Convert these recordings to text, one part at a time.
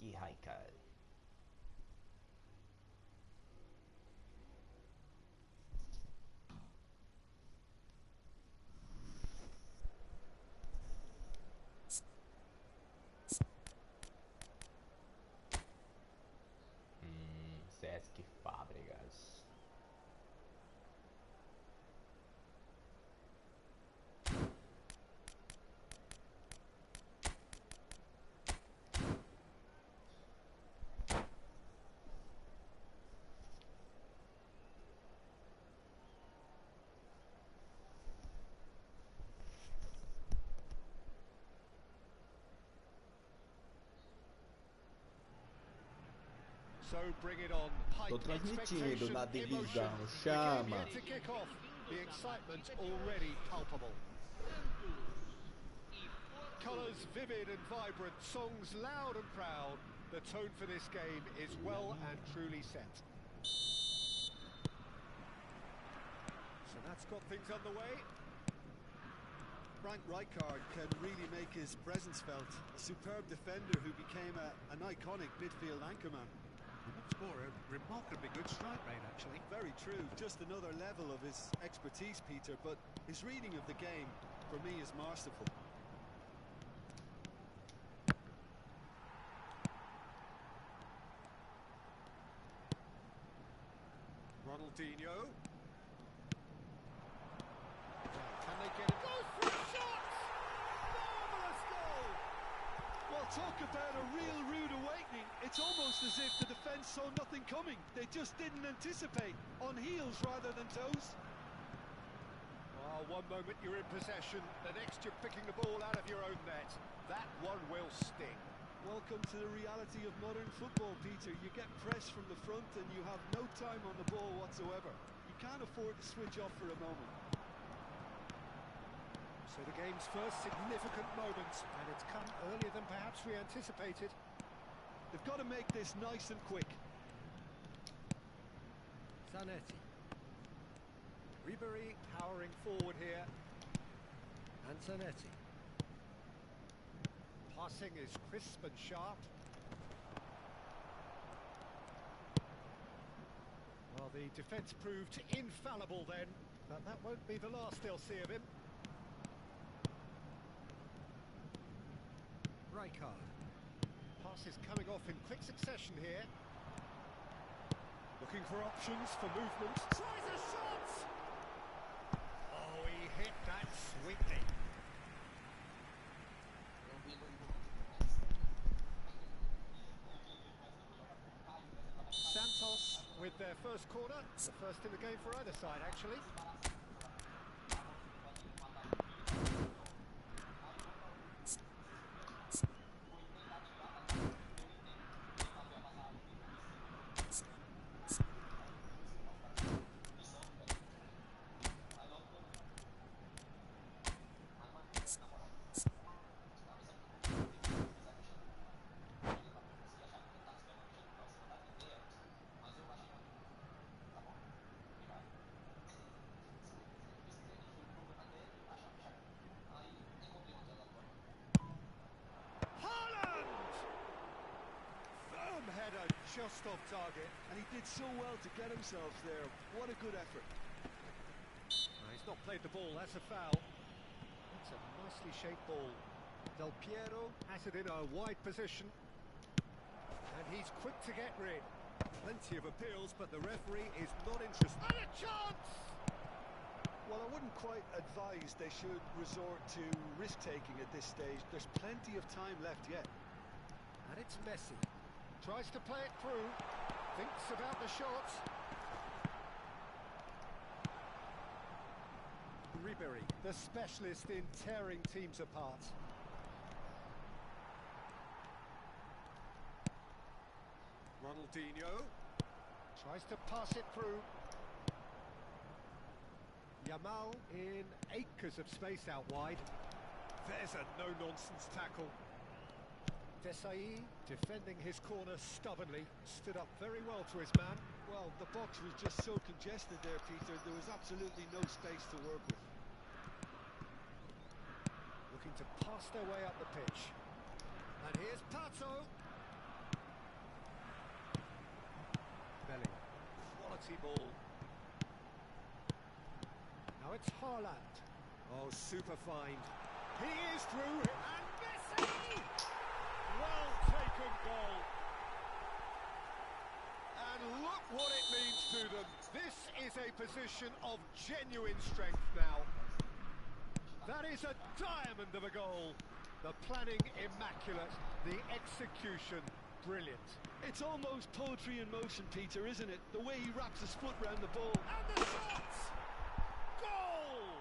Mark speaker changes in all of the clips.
Speaker 1: Que raio, cara. Sesc Fábricas.
Speaker 2: Tô transmitindo na divisão, chama.
Speaker 3: Colours vivid and vibrant, songs loud and proud. The tone for this game is well and truly set. So that's got things underway.
Speaker 4: Frank Rijkaard can really make his presence felt. A superb defender who became an iconic midfield anchorman.
Speaker 3: Much more a remarkably good strike rate, actually.
Speaker 4: Very true, just another level of his expertise, Peter, but his reading of the game, for me, is masterful.
Speaker 3: Ronaldinho. Can they get it? Goes for a shot! Marvellous goal!
Speaker 4: Well, talk about a real rude awakening. It's almost as if the defence saw nothing coming. They just didn't anticipate. On heels rather than toes.
Speaker 3: Well, one moment you're in possession, the next you're picking the ball out of your own net. That one will sting.
Speaker 4: Welcome to the reality of modern football, Peter. You get pressed from the front and you have no time on the ball whatsoever. You can't afford to switch off for a moment.
Speaker 3: So the game's first significant moment, and it's come earlier than perhaps we anticipated.
Speaker 4: They've got to make this nice and quick.
Speaker 3: Zanetti. Ribery powering forward here. And Zanetti. Passing is crisp and sharp. Well, the defence proved infallible then, but that won't be the last they'll see of him. Rijkaard. Pass is coming off in quick succession here. Looking for options for movement. Tries a shot! Oh, he hit that sweetly. Santos with their first corner. The first in the game for either side, actually. Header just off target,
Speaker 4: and he did so well to get himself there. What a good effort.
Speaker 3: He's not played the ball, that's a foul. It's a nicely shaped ball. Del Piero has it in a wide position, and he's quick to get rid. Plenty of appeals, but the referee is not interested. And a chance!
Speaker 4: Well, I wouldn't quite advise they should resort to risk-taking at this stage. There's plenty of time left yet.
Speaker 3: And it's Messi. Tries to play it through, thinks about the shot. Ribery, the specialist in tearing teams apart. Ronaldinho tries to pass it through. Yamal in acres of space out wide. There's a no-nonsense tackle. Desai, defending his corner stubbornly, stood up very well to his man.
Speaker 4: Well, the box was just so congested there, Peter. There was absolutely no space to work with.
Speaker 3: Looking to pass their way up the pitch. And here's Pato. quality ball. Now it's Haaland. Oh, super fine. He is through, and Messi! Well taken goal. And look what it means to them. This is a position of genuine strength now. That is a diamond of a goal. The planning immaculate, the execution brilliant.
Speaker 4: It's almost poetry in motion, Peter, isn't it? The way he wraps his foot round the ball.
Speaker 3: And the shot! Goal!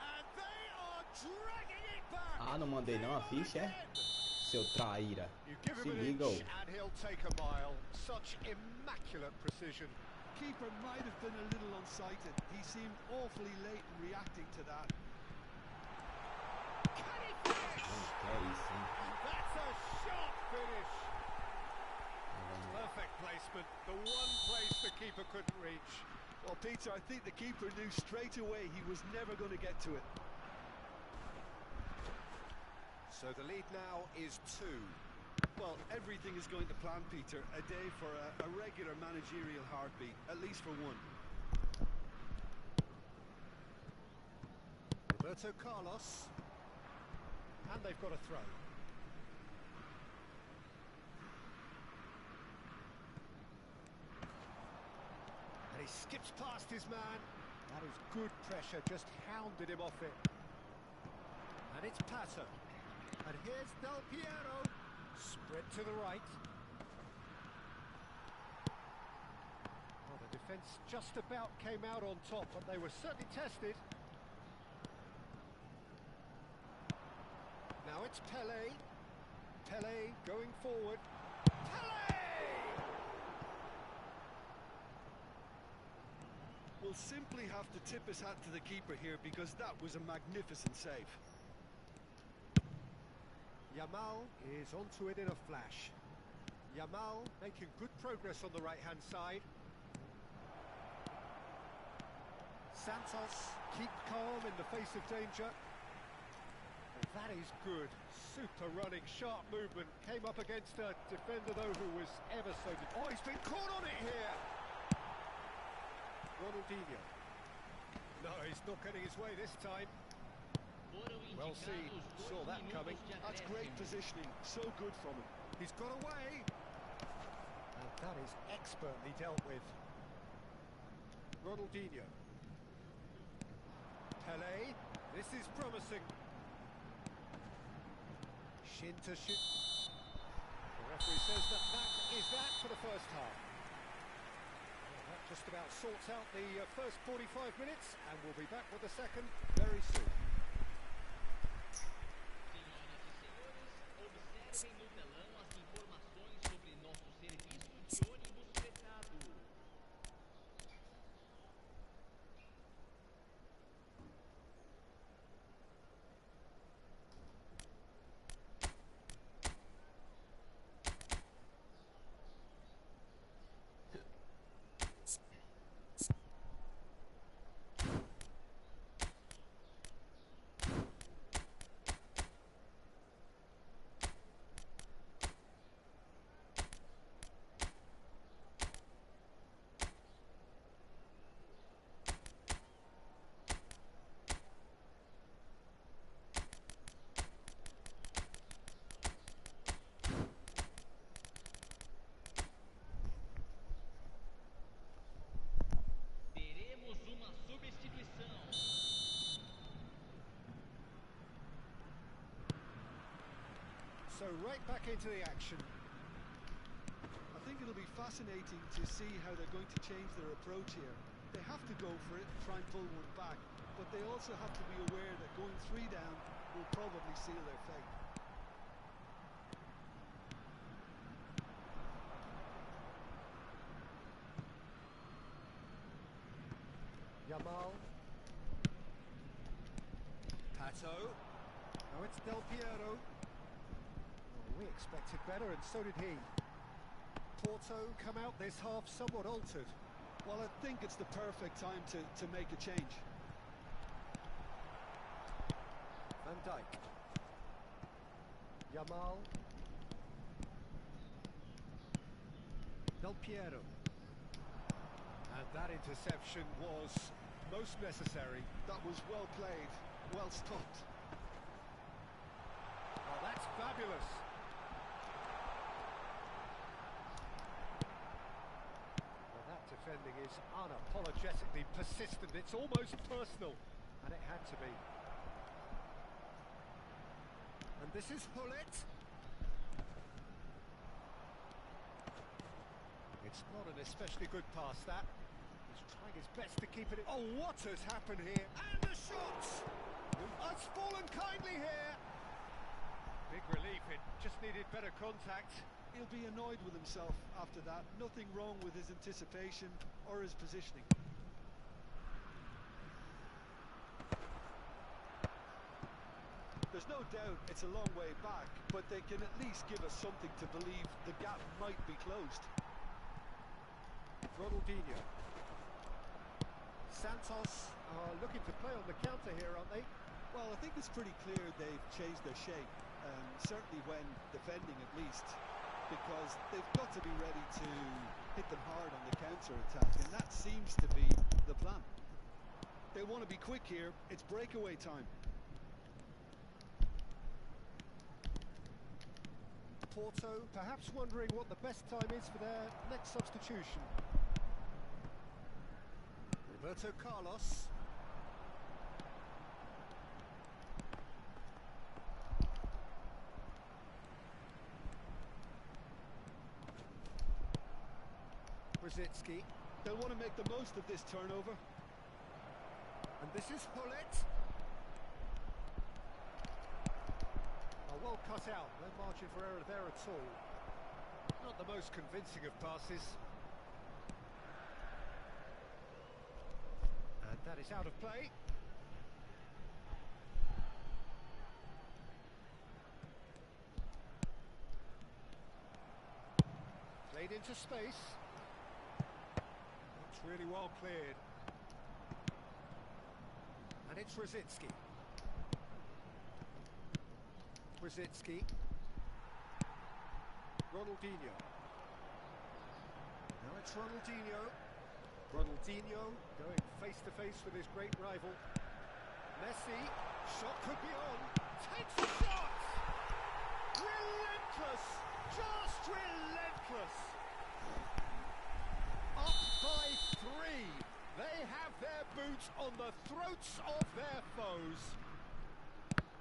Speaker 3: And they are dragging it back.
Speaker 2: Ah, não mandei não a ficha, é? Seu traíra.
Speaker 3: You give
Speaker 2: Se
Speaker 3: him an
Speaker 2: liga,
Speaker 3: inch and he'll take a mile. Such immaculate precision.
Speaker 4: Keeper might have been a little unsighted. He seemed awfully late in reacting to that.
Speaker 3: Can he finish?
Speaker 2: Que é isso, hein?
Speaker 3: That's a sharp finish. Perfect placement. The one place the keeper couldn't reach.
Speaker 4: Well, Peter, I think the keeper knew straight away he was never going to get to it.
Speaker 3: So the lead now is 2.
Speaker 4: Well, everything is going to plan, Peter. A day for a regular managerial heartbeat, at least for one.
Speaker 3: Roberto Carlos. And they've got a throw. And he skips past his man. That is good pressure, just hounded him off it. And it's Pato. And here's Del Piero. Spread to the right. Well, the defence just about came out on top, but they were certainly tested. Now it's Pelé. Pelé going forward. Pelé!
Speaker 4: We'll simply have to tip his hat to the keeper here because that was a magnificent save.
Speaker 3: Yamal is onto it in a flash. Yamal making good progress on the right-hand side. Santos keep calm in the face of danger. And that is good. Super running, sharp movement. Came up against a defender, though, who was ever so... Oh, he's been caught on it here! Ronaldinho. No, he's not getting his way this time. Well seen, saw that coming.
Speaker 4: That's great positioning, so good from him.
Speaker 3: He's got away. And that is expertly dealt with. Ronaldinho. Pelé, this is promising. Shin to shin. The referee says that is that for the first half. Well, that just about sorts out the first 45 minutes, and we'll be back with the second very soon.
Speaker 1: Observem no telão as informações sobre nosso serviço de ônibus fretado.
Speaker 3: So right back into the action.
Speaker 4: I think it'll be fascinating to see how they're going to change their approach here. They have to go for it and try and pull one back, but they also have to be aware that going 3 down will probably seal their fate.
Speaker 3: Yamal. Pato. Now it's Del Piero. We expected better, and so did he. Porto come out this half somewhat altered.
Speaker 4: Well, I think it's the perfect time to make a change.
Speaker 3: Van Dijk. Yamal. Del Piero. That interception was most necessary.
Speaker 4: That was well played, well stopped.
Speaker 3: Oh, that's fabulous. Well, that defending is unapologetically persistent. It's almost personal, and it had to be. And this is Hullet. It's not an especially good pass, that. He's trying his best to keep it in. Oh, what has happened here? And the shots! It's fallen kindly here. Big relief, it just needed better contact.
Speaker 4: He'll be annoyed with himself after that. Nothing wrong with his anticipation or his positioning. There's no doubt it's a long way back, but they can at least give us something to believe the gap might be closed.
Speaker 3: Ronaldinho. Santos are looking to play on the counter here, aren't they?
Speaker 4: Well, I think it's pretty clear they've changed their shape, certainly when defending at least, because they've got to be ready to hit them hard on the counter-attack, and that seems to be the plan. They want to be quick here, it's breakaway time.
Speaker 3: Porto perhaps wondering what the best time is for their next substitution. Roberto Carlos. Rosicky.
Speaker 4: They'll want to make the most of this turnover.
Speaker 3: And this is Hullet. Oh, well cut out. No margin for error there at all. Not the most convincing of passes. And that is out of play. Played into space. It's really well cleared. And it's Rosicky. Rosicky. Ronaldinho. Now it's Ronaldinho. Ronaldinho going face to face with his great rival. Messi. Shot could be on. Takes the shot! Relentless! Just relentless! Up by 3. They have their boots on the throats of their foes.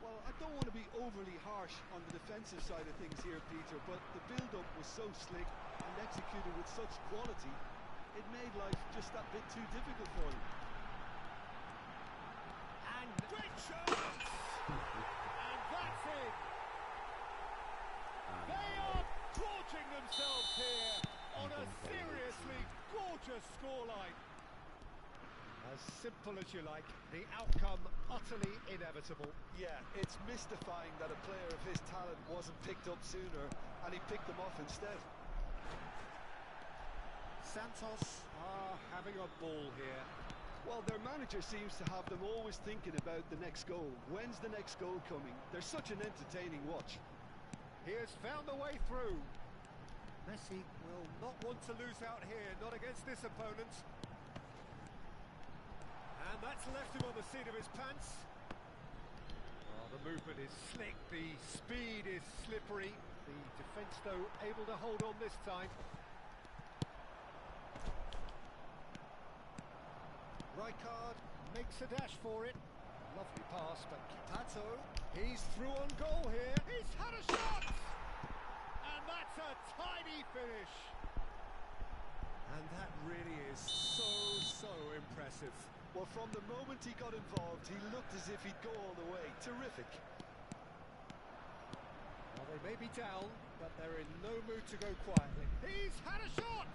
Speaker 4: Well, I don't want to be overly harsh on the defensive side of things here, Peter, but the build-up was so slick and executed with such quality, it made life just that bit too difficult for them.
Speaker 3: And great chance! And that's it! They are gorging themselves here on a seriously gorgeous scoreline. As simple as you like, the outcome utterly inevitable.
Speaker 4: Yeah, it's mystifying that a player of his talent wasn't picked up sooner and he picked them off instead.
Speaker 3: Santos are having a ball here.
Speaker 4: Well, their manager seems to have them always thinking about the next goal. When's the next goal coming? They're such an entertaining watch.
Speaker 3: He has found a way through. Messi will not want to lose out here, not against this opponent. And that's left him on the seat of his pants. Oh, the movement is slick, the speed is slippery. The defence, though, able to hold on this time. Rijkaard makes a dash for it. Lovely pass, but Pato, he's through on goal here. He's had a shot! And that's a tiny finish. And that really is so impressive.
Speaker 4: Well, from the moment he got involved, he looked as if he'd go all the way. Terrific.
Speaker 3: Well, they may be down, but they're in no mood to go quietly. He's had a shot!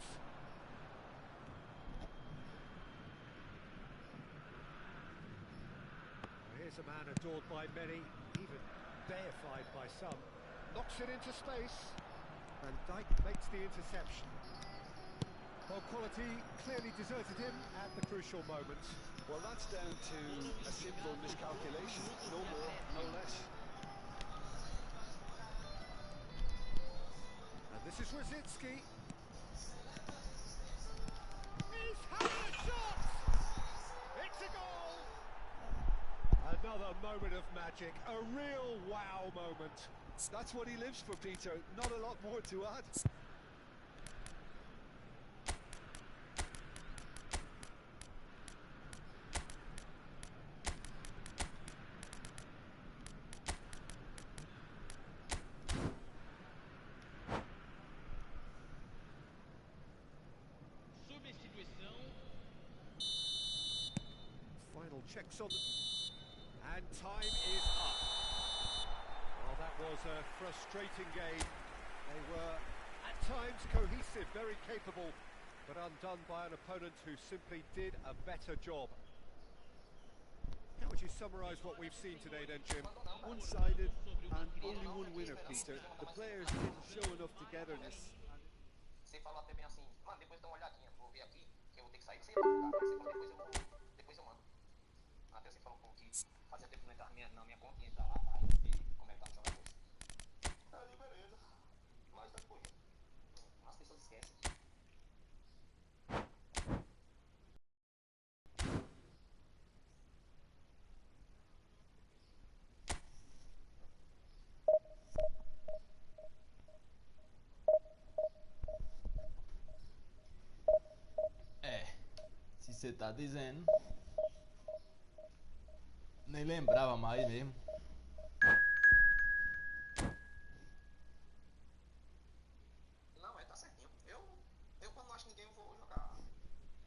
Speaker 3: Here's a man adored by many, even deified by some. Knocks it into space, and Dijk makes the interception. Well, quality clearly deserted him at the crucial moment.
Speaker 4: Well, that's down to a simple miscalculation. No more, no less.
Speaker 3: And this is Rosicky. He's having a Another moment of magic, a real wow moment.
Speaker 4: That's what he lives for, Peter. Not a lot more to add.
Speaker 1: Substituição.
Speaker 3: Final checks on and time is up. Well, that was a frustrating game. They were at times cohesive, very capable, but undone by an opponent who simply did a better job. How would you summarise what we've seen today then, Jim?
Speaker 4: One-sided and only one winner, Peter. The players didn't show enough togetherness.
Speaker 5: Você falou até bem assim, mano, depois dá uma olhadinha, vou ver aqui, que eu vou ter que sair. Você ia jogar, mas você falou, depois eu mando. Até você falou um pouco que fazia tempo que não entrava na minha conta e entrar lá atrás e como é que tá os jogadores. Aí, beleza. Mas depois, as pessoas esquecem.
Speaker 2: Se você tá dizendo. Nem lembrava mais mesmo.
Speaker 5: Não, tá certinho. Eu quando não acho ninguém, eu vou jogar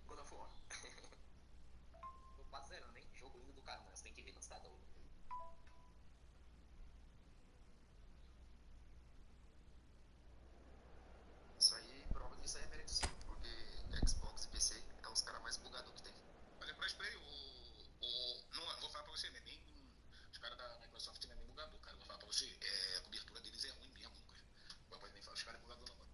Speaker 5: quando eu for. Tô quase zerando, hein? Jogo lindo do caramba, você tem que ver quando você tá doido. Isso aí, prova disso aí é merecido, porque Xbox e PC é os caras mais bugados que tem. Olha, pra espelho, não, vou falar pra você, né? Nem os caras da Microsoft não é nem bugador, cara. Vou falar pra você, a cobertura deles é ruim mesmo, cara. O rapaz nem fala, os caras é bugador não, mano.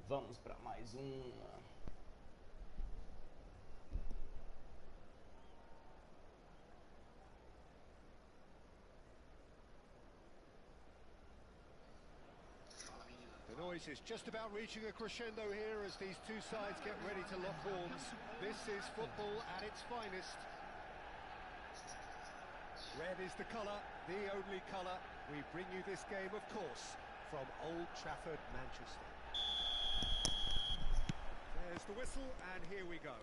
Speaker 2: Vamos pra mais uma.
Speaker 3: The noise is just about reaching a crescendo here as these two sides get ready to lock horns. This is football at its finest. Red is the colour, the only colour. We bring you this game, of course, from Old Trafford, Manchester. There's the whistle, and here we go.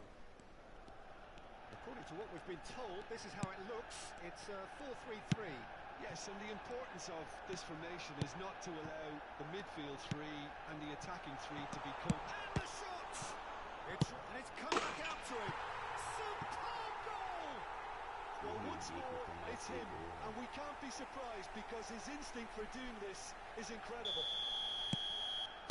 Speaker 3: According to what we've been told, this is how it looks. It's a 4-3-3.
Speaker 4: Yes, and the importance of this formation is not to allow the midfield three and the attacking three to become...
Speaker 3: And the shots! It's come back out to him. Superb goal!
Speaker 4: Well, once more, it's him, and we can't be surprised because his instinct for doing this is incredible.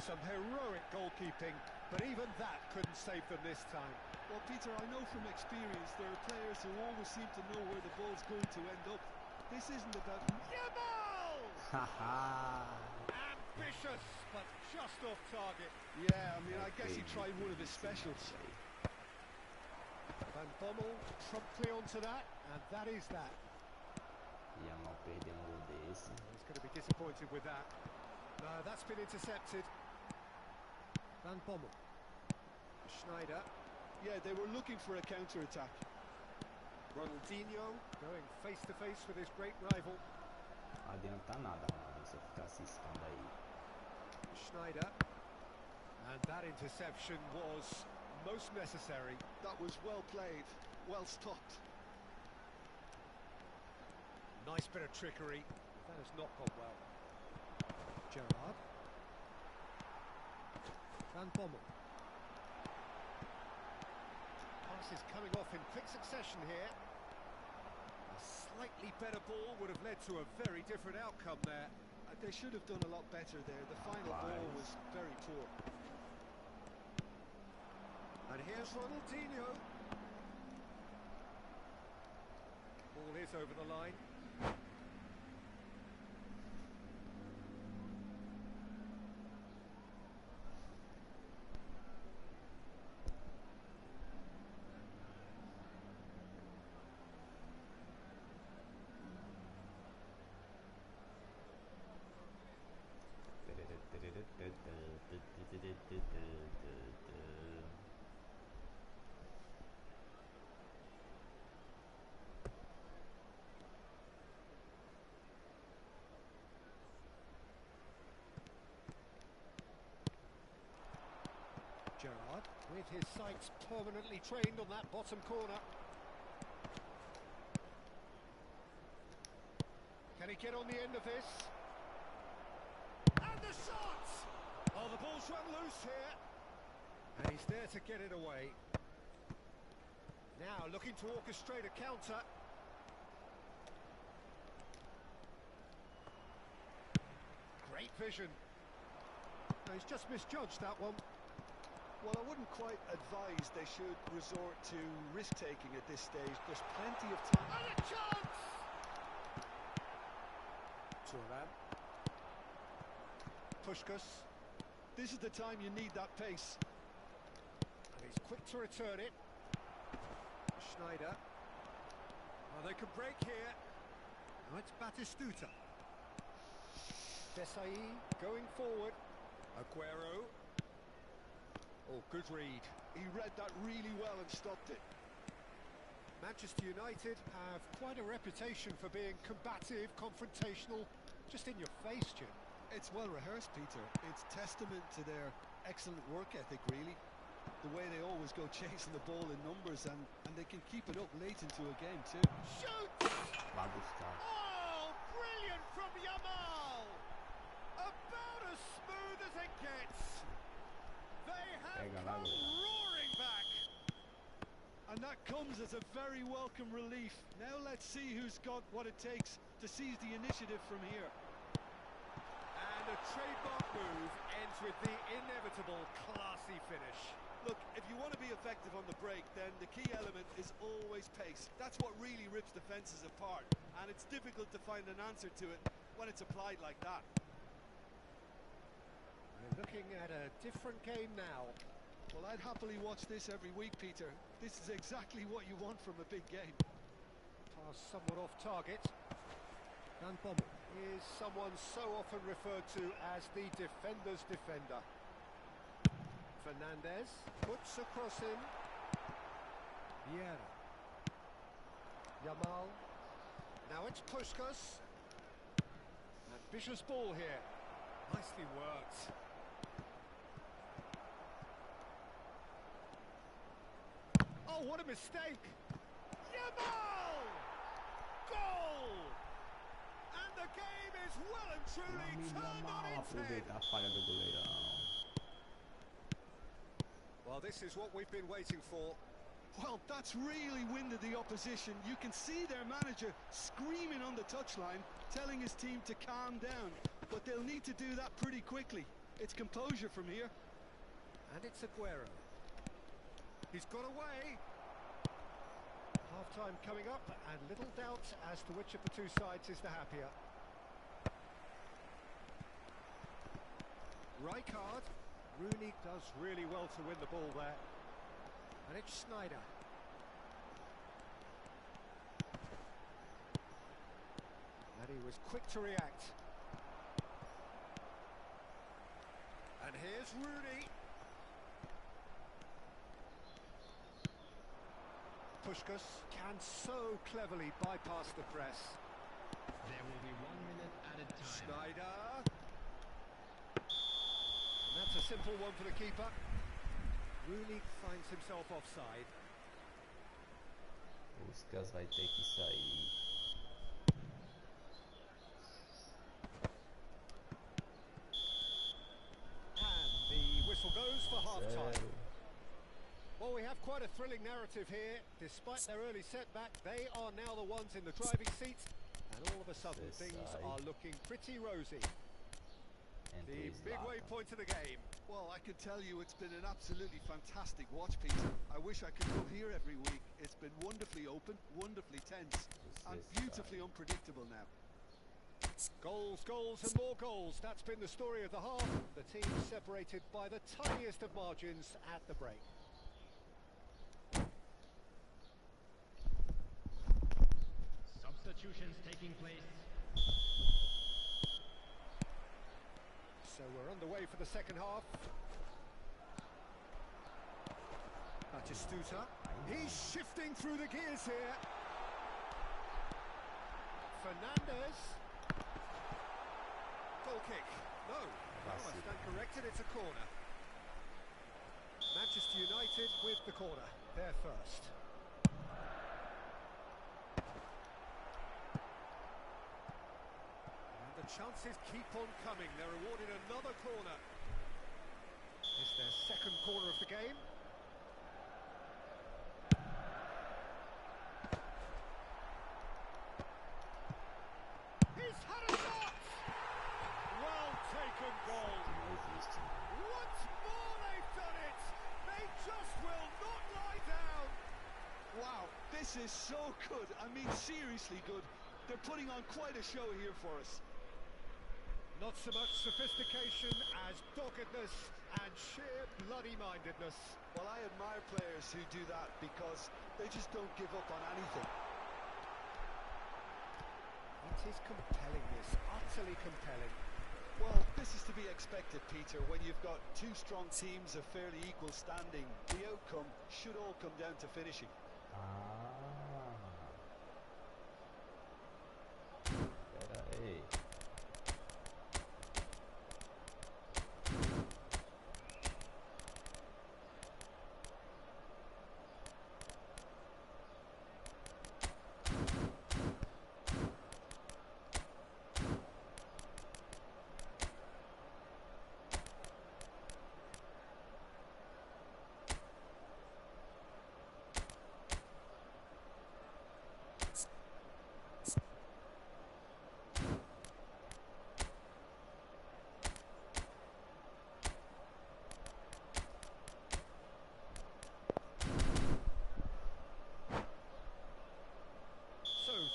Speaker 3: Some heroic goalkeeping, but even that couldn't save them this time.
Speaker 4: Well, Peter, I know from experience there are players who always seem to know where the ball's going to end up. This isn't about...
Speaker 3: Yamal!
Speaker 2: Haha.
Speaker 3: Ambitious, but just off target.
Speaker 4: Yeah, I mean, I guess he tried one of his specials.
Speaker 3: Van Bommel promptly onto that, and that is that.
Speaker 2: Ia mal perder um gol desse.
Speaker 3: He's going to be disappointed with that. No, that's been intercepted. Van Bommel. Schneider.
Speaker 4: Yeah, they were looking for a counter-attack.
Speaker 3: Ronaldinho going face-to-face with his great rival.
Speaker 2: Não adianta nada, mano, você ficar ciscando aí.
Speaker 3: Schneider. And that interception was most necessary.
Speaker 4: That was well played, well stopped.
Speaker 3: Nice bit of trickery. That has not gone well. Gerrard. Van Bommel. Passes coming off in quick succession here. A slightly better ball would have led to a very different outcome there.
Speaker 4: They should have done a lot better there. The final ball was very poor.
Speaker 3: And here's Ronaldinho. Ball is over the line. Gerrard, with his sights permanently trained on that bottom corner. Can he get on the end of this? And the shot! Oh, the ball's run loose here. And he's there to get it away. Now looking to orchestrate a counter. Great vision. No, he's just misjudged that one.
Speaker 4: Well, I wouldn't quite advise they should resort to risk-taking at this stage. There's plenty of time.
Speaker 3: And a chance! Turan. Puskás.
Speaker 4: This is the time you need that pace.
Speaker 3: And he's quick to return it. Schneider. Oh, they can break here. Now it's Batistuta. Desai going forward. Aguero. Oh, good read.
Speaker 4: He read that really well and stopped it.
Speaker 3: Manchester United have quite a reputation for being combative, confrontational, just in your face, Jim.
Speaker 4: It's well rehearsed, Peter. It's testament to their excellent work ethic, really. The way they always go chasing the ball in numbers, and they can keep it up late into a game too.
Speaker 3: Shoot!
Speaker 2: Vai buscar.
Speaker 3: Oh, brilliant from Yamal! About as smooth as it gets. They have
Speaker 2: Pega lá,
Speaker 3: come
Speaker 2: goleiro.
Speaker 3: roaring back.
Speaker 4: And that comes as a very welcome relief. Now let's see who's got what it takes to seize the initiative from here.
Speaker 3: And a trademark move ends with the inevitable classy finish.
Speaker 4: Look, if you want to be effective on the break, then the key element is always pace. That's what really rips defences apart. And it's difficult to find an answer to it when it's applied like that.
Speaker 3: We're looking at a different game now.
Speaker 4: Well, I'd happily watch this every week, Peter. This is exactly what you want from a big game.
Speaker 3: Pass somewhat off target. Van Bommel is someone so often referred to as the defender's defender. Fernandez puts across him. Vieira. Yamal. Now it's Puskás. Ambitious ball here. Nicely worked. Oh, what a mistake! Yamal! Goal! And the game is well and truly turned on
Speaker 2: Mal
Speaker 3: its head.
Speaker 2: aproveitar a falha do goleirão.
Speaker 3: Well, this is what we've been waiting for.
Speaker 4: Well, that's really winded the opposition. You can see their manager screaming on the touchline, telling his team to calm down. But they'll need to do that pretty quickly. It's composure from here.
Speaker 3: And it's Aguero. He's got away. Half-time coming up, and little doubt as to which of the two sides is the happier. Rijkaard. Rooney does really well to win the ball there. And it's Sneijder. And he was quick to react. And here's Rooney. Puskás can so cleverly bypass the press.
Speaker 1: There will be 1 minute added time.
Speaker 3: Sneijder. And that's a simple one for the keeper. Rooney finds himself offside.
Speaker 2: Puskás vai ter que sair.
Speaker 3: half-time.
Speaker 2: Sério?
Speaker 3: Well, we have quite a thrilling narrative here. Despite their early setback, they are now the ones in the driving seat. And all of a sudden, things are looking pretty rosy. The midway point of the game.
Speaker 4: Well, I could tell you it's been an absolutely fantastic watch, Peter. I wish I could come here every week. It's been wonderfully open, wonderfully tense, and beautifully unpredictable now.
Speaker 3: Goals, goals and more goals. That's been the story of the half. The team separated by the tiniest of margins at the break.
Speaker 1: Substitutions taking place.
Speaker 3: So we're underway for the second half. Macedo. He's shifting through the gears here. Fernandez. Goal kick. No. I stand corrected, it's a corner. Manchester United with the corner. They're first. And the chances keep on coming. They're awarded another corner. It's their second corner of the game. He's had a shot! Well taken goal. Once more they've done it. They just will not lie down.
Speaker 4: Wow, this is so good. I mean, seriously good. They're putting on quite a show here for us.
Speaker 3: Not so much sophistication as doggedness and sheer bloody-mindedness.
Speaker 4: Well, I admire players who do that because they just don't give up on anything.
Speaker 3: It is compelling, this, utterly compelling.
Speaker 4: Well, this is to be expected, Peter. When you've got two strong teams of fairly equal standing, the outcome should all come down to finishing.
Speaker 2: Pera aí.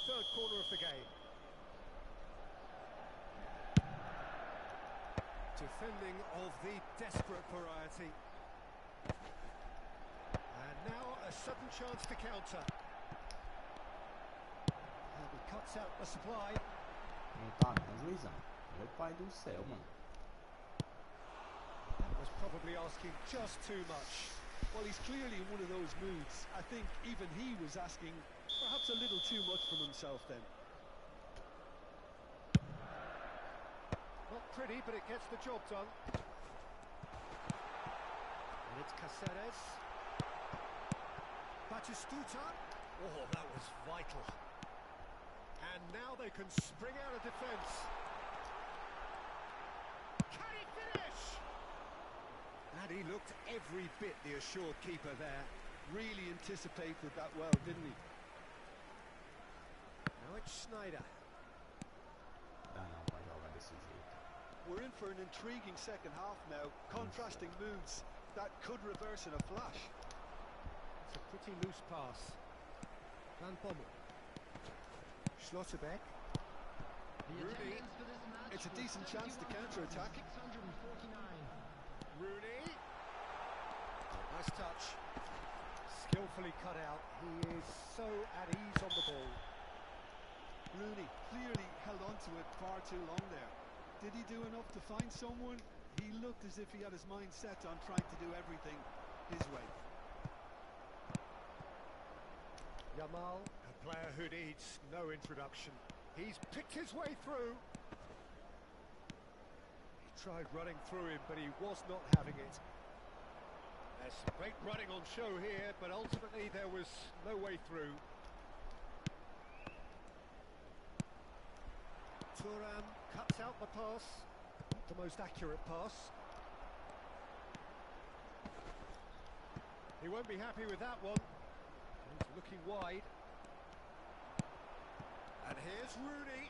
Speaker 3: Third corner of the game. Defending of the desperate variety. And now a sudden chance to counter. And he cuts out the supply.
Speaker 2: Não tá não, Luizão. Meu pai do céu, mano.
Speaker 3: That was probably asking just too much.
Speaker 4: Well, he's clearly in one of those moods. I think even he was asking perhaps a little too much from himself then.
Speaker 3: Not pretty, but it gets the job done. And it's Caceres. Batistuta. Oh, that was vital. And now they can spring out of defence. Can he finish? And he looked every bit the assured keeper there.
Speaker 4: Really anticipated that well, didn't he?
Speaker 3: Now it's Schneider.
Speaker 2: Dá não pra jogar desse jeito.
Speaker 4: We're in for an intriguing second half now. Contrasting moods that could reverse in a flash.
Speaker 3: It's a pretty loose pass. Van Bommel. Schlotterbeck. Rooney.
Speaker 4: It's a decent chance to counter-attack.
Speaker 3: Rooney. Nice touch. Skillfully cut out. He is so at ease on the ball.
Speaker 4: Rooney clearly held on to it far too long there. Did he do enough to find someone? He looked as if he had his mind set on trying to do everything his way.
Speaker 3: Yamal, a player who needs no introduction. He's picked his way through. He tried running through him, but he was not having it. There's some great running on show here, but ultimately there was no way through. Thuram cuts out the pass. Not the most accurate pass. He won't be happy with that one. He's looking wide. And here's Rooney.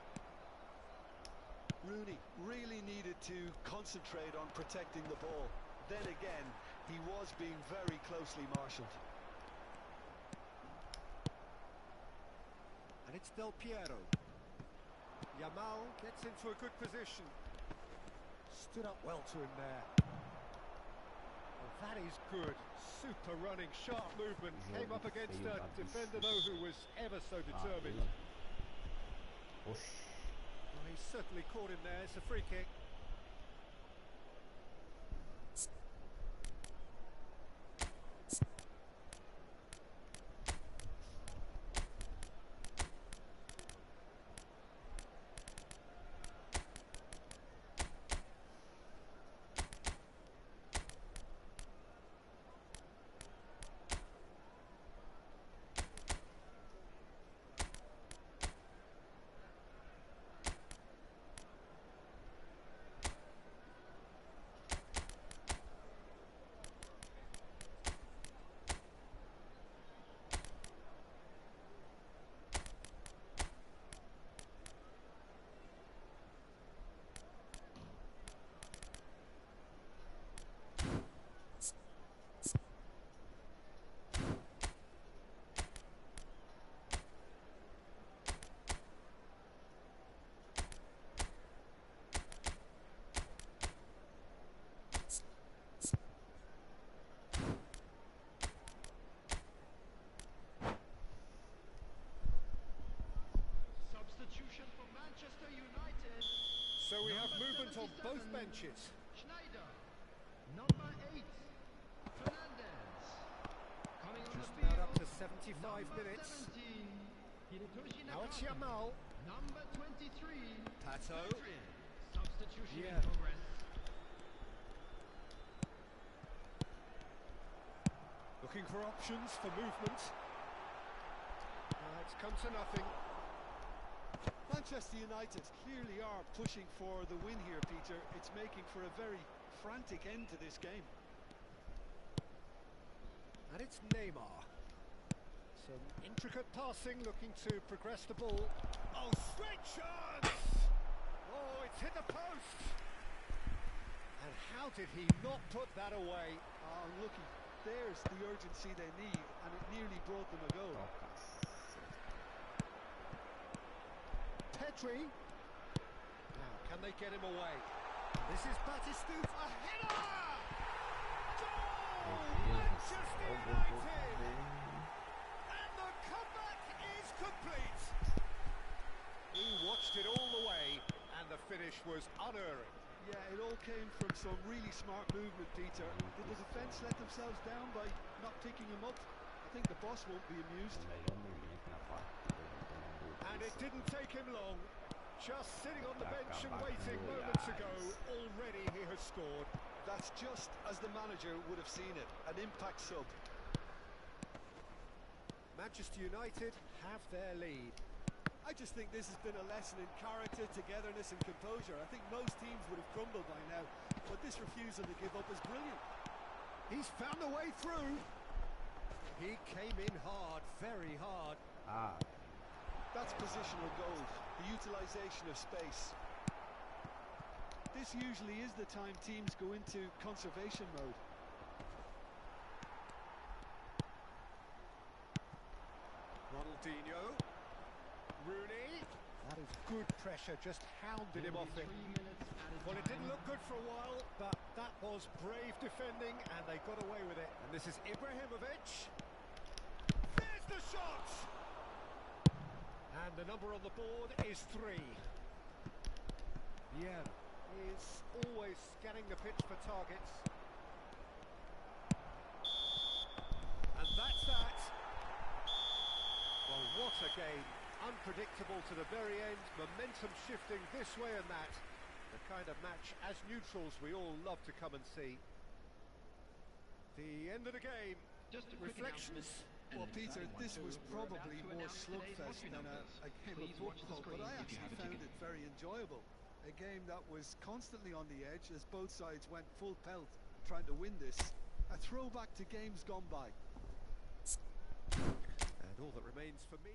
Speaker 4: Rooney really needed to concentrate on protecting the ball. Then again, he was being very closely marshalled.
Speaker 3: And it's Del Piero. Yamal gets into a good position. Stood up well to him there. Well, that is good. Super running, sharp movement. Came up against a defender, though, who was ever so determined.
Speaker 2: Oxi.
Speaker 3: Well, he's certainly caught him there. It's a free kick. So we have movement on both benches.
Speaker 1: Schneider, number 8, Fernandez. Coming on
Speaker 3: Just
Speaker 1: the field,
Speaker 3: about up to 75
Speaker 1: number
Speaker 3: minutes.
Speaker 1: 17, Hirotoshi
Speaker 3: Now it's
Speaker 1: Nakata.
Speaker 3: Yamal.
Speaker 1: Number 23,
Speaker 3: Pato.
Speaker 1: Pedri. Substitution
Speaker 3: Yeah.
Speaker 1: in progress.
Speaker 3: Looking for options for movement. It's come to nothing.
Speaker 4: Manchester United clearly are pushing for the win here, Peter. It's making for a very frantic end to this game.
Speaker 3: And it's Neymar. Some intricate passing, looking to progress the ball. Oh, straight chance! Oh, it's hit the post! And how did he not put that away?
Speaker 4: Oh, looky, there's the urgency they need, and it nearly brought them a goal. Pedri.
Speaker 3: Now, can they get him away? This is Batistuta, a header! Goal! Manchester United! And the comeback is complete! He watched it all the way, and the finish was unerring.
Speaker 4: Yeah, it all came from some really smart movement, Peter. Did the defence let themselves down by not picking him up? I think the boss won't be amused.
Speaker 3: And it didn't take him long. Just sitting on the bench and waiting moments ago, already he has scored.
Speaker 4: That's just as the manager would have seen it, an impact sub.
Speaker 3: Manchester United have their lead.
Speaker 4: I just think this has been a lesson in character, togetherness and composure. I think most teams would have crumbled by now, but this refusal to give up is brilliant.
Speaker 3: He's found a way through. He came in hard, very hard.
Speaker 4: That's positional gold, the utilisation of space. This usually is the time teams go into conservation mode.
Speaker 3: Ronaldinho. Rooney. That is good pressure, just hounded him off it.
Speaker 1: 3 minutes added
Speaker 3: Well, it
Speaker 1: time.
Speaker 3: didn't look good for a while, but that was brave defending, and they got away with it. And this is Ibrahimovic. There's the shot! And the number on the board is 3. Yeah, is always scanning the pitch for targets. And that's that. Well, what a game. Unpredictable to the very end. Momentum shifting this way and that. The kind of match, as neutrals, we all love to come and see. The end of the game.
Speaker 1: Just a quick
Speaker 3: Reflections.
Speaker 1: announcement.
Speaker 4: Well,
Speaker 1: An
Speaker 4: Peter,
Speaker 1: exciting
Speaker 4: this
Speaker 1: one.
Speaker 4: was
Speaker 1: We're about
Speaker 4: probably
Speaker 1: to
Speaker 4: more
Speaker 1: announce today's
Speaker 4: slugfest
Speaker 1: lottery
Speaker 4: than
Speaker 1: numbers.
Speaker 4: a game of
Speaker 1: Please watch the
Speaker 4: football,
Speaker 1: screen
Speaker 4: but I
Speaker 1: if you
Speaker 4: actually
Speaker 1: have a
Speaker 4: found
Speaker 1: ticket.
Speaker 4: it very enjoyable. A game that was constantly on the edge as both sides went full pelt trying to win this. A throwback to games gone by.
Speaker 3: And all that remains for me